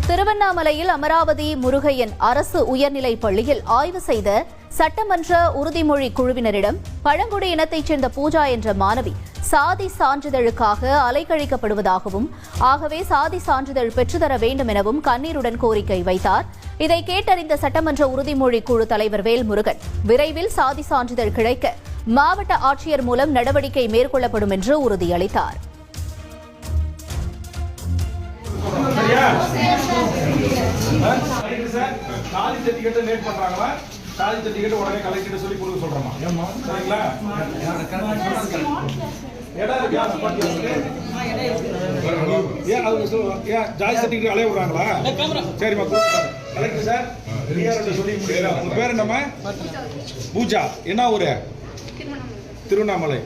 திருவண்ணாமலையில் அமராவதி முருகையன் அரசு உயர்நிலைப் பள்ளியில் ஆய்வு செய்த சட்டமன்ற உறுதிமொழி குழுவினரிடம் பழங்குடி இனத்தைச் சேர்ந்த பூஜா என்ற மாணவி சாதி சான்றிதழுக்காக அலைக்கழிக்கப்படுவதாகவும் ஆகவே சாதி சான்றிதழ் பெற்றுத்தர வேண்டும் எனவும் கண்ணீருடன் கோரிக்கை வைத்தார். இதை கேட்டறிந்த சட்டமன்ற உறுதிமொழி குழு தலைவர் வேல்முருகன் விரைவில் சாதி சான்றிதழ் கிடைக்க மாவட்ட ஆட்சியர் மூலம் நடவடிக்கை மேற்கொள்ளப்படும் என்று உறுதியளித்தார். பூஜா என்ன ஊரு? திருவண்ணாமலை.